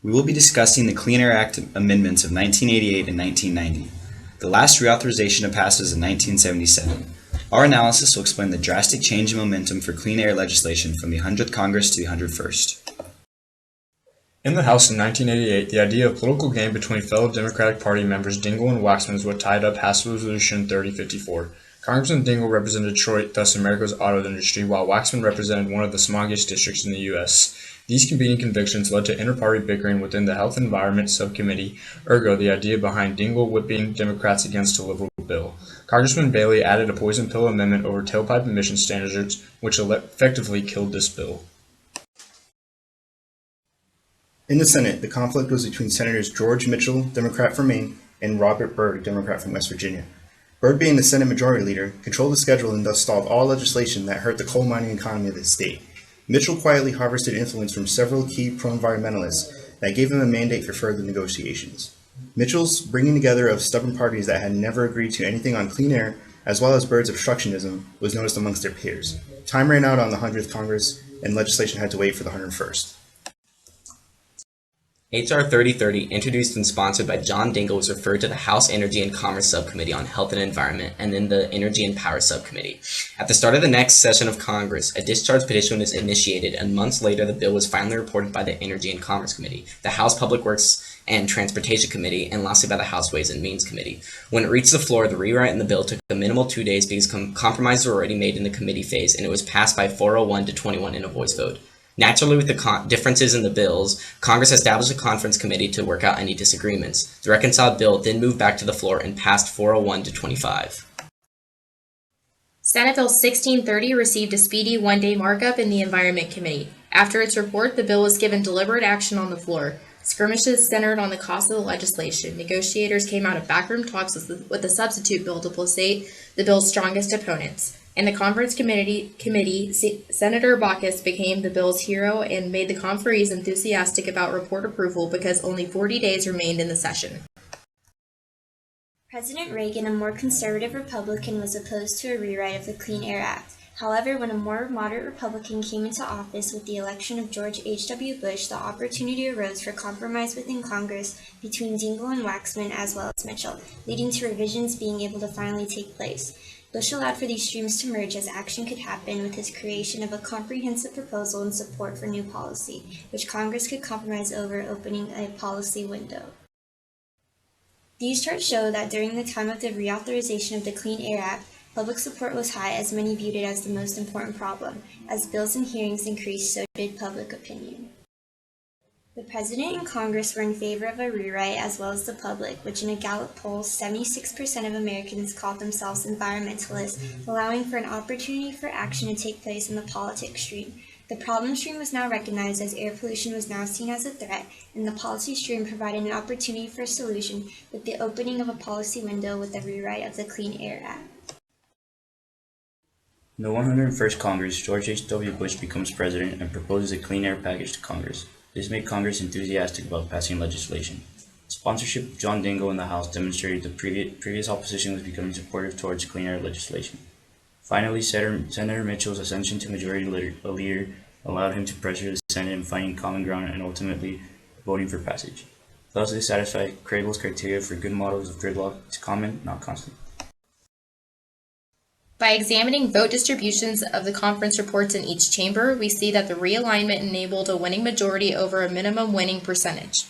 We will be discussing the Clean Air Act amendments of 1988 and 1990. The last reauthorization passed was in 1977. Our analysis will explain the drastic change in momentum for clean air legislation from the 100th Congress to the 101st. In the House in 1988, the idea of political gain between fellow Democratic Party members Dingell and Waxman is what tied up House Resolution 3054. Congressman Dingell represented Detroit, thus America's auto industry, while Waxman represented one of the smoggiest districts in the U.S. These competing convictions led to inter-party bickering within the Health and Environment Subcommittee, ergo the idea behind Dingell whipping Democrats against a liberal bill. Congressman Bailey added a poison pill amendment over tailpipe emission standards, which effectively killed this bill. In the Senate, the conflict was between Senators George Mitchell, Democrat from Maine, and Robert Byrd, Democrat from West Virginia. Byrd, being the Senate Majority Leader, controlled the schedule and thus stalled all legislation that hurt the coal mining economy of the state. Mitchell quietly harvested influence from several key pro-environmentalists that gave him a mandate for further negotiations. Mitchell's bringing together of stubborn parties that had never agreed to anything on clean air, as well as Byrd's obstructionism, was noticed amongst their peers. Time ran out on the 100th Congress, and legislation had to wait for the 101st. H.R. 3030, introduced and sponsored by John Dingell, was referred to the House Energy and Commerce Subcommittee on Health and Environment and then the Energy and Power Subcommittee. At the start of the next session of Congress, a discharge petition was initiated, and months later the bill was finally reported by the Energy and Commerce Committee, the House Public Works and Transportation Committee, and lastly by the House Ways and Means Committee. When it reached the floor, the rewrite in the bill took a minimal 2 days because compromises were already made in the committee phase, and it was passed by 401 to 21 in a voice vote. Naturally, with the differences in the bills, Congress established a conference committee to work out any disagreements. The reconciled bill then moved back to the floor and passed 401 to 25. Senate Bill 1630 received a speedy one-day markup in the Environment Committee. After its report, the bill was given deliberate action on the floor. Skirmishes centered on the cost of the legislation. Negotiators came out of backroom talks with the substitute bill to placate the bill's strongest opponents. In the conference committee, Senator Baucus became the bill's hero and made the conferees enthusiastic about report approval because only 40 days remained in the session. President Reagan, a more conservative Republican, was opposed to a rewrite of the Clean Air Act. However, when a more moderate Republican came into office with the election of George H.W. Bush, the opportunity arose for compromise within Congress between Dingell and Waxman as well as Mitchell, leading to revisions being able to finally take place. Bush allowed for these streams to merge as action could happen with his creation of a comprehensive proposal in support for new policy, which Congress could compromise over, opening a policy window. These charts show that during the time of the reauthorization of the Clean Air Act, public support was high as many viewed it as the most important problem. As bills and hearings increased, so did public opinion. The President and Congress were in favor of a rewrite as well as the public, which in a Gallup poll, 76% of Americans called themselves environmentalists, allowing for an opportunity for action to take place in the politics stream. The problem stream was now recognized as air pollution was now seen as a threat, and the policy stream provided an opportunity for a solution with the opening of a policy window with the rewrite of the Clean Air Act. In the 101st Congress, George H.W. Bush becomes president and proposes a clean air package to Congress. This made Congress enthusiastic about passing legislation. Sponsorship of John Dingell in the House demonstrated the previous opposition was becoming supportive towards clean air legislation. Finally, Senator Mitchell's ascension to majority leader allowed him to pressure the Senate in finding common ground and ultimately voting for passage. Thus, they satisfied Craigell's criteria for good models of gridlock. It's common, not constant. By examining vote distributions of the conference reports in each chamber, we see that the realignment enabled a winning majority over a minimum winning percentage.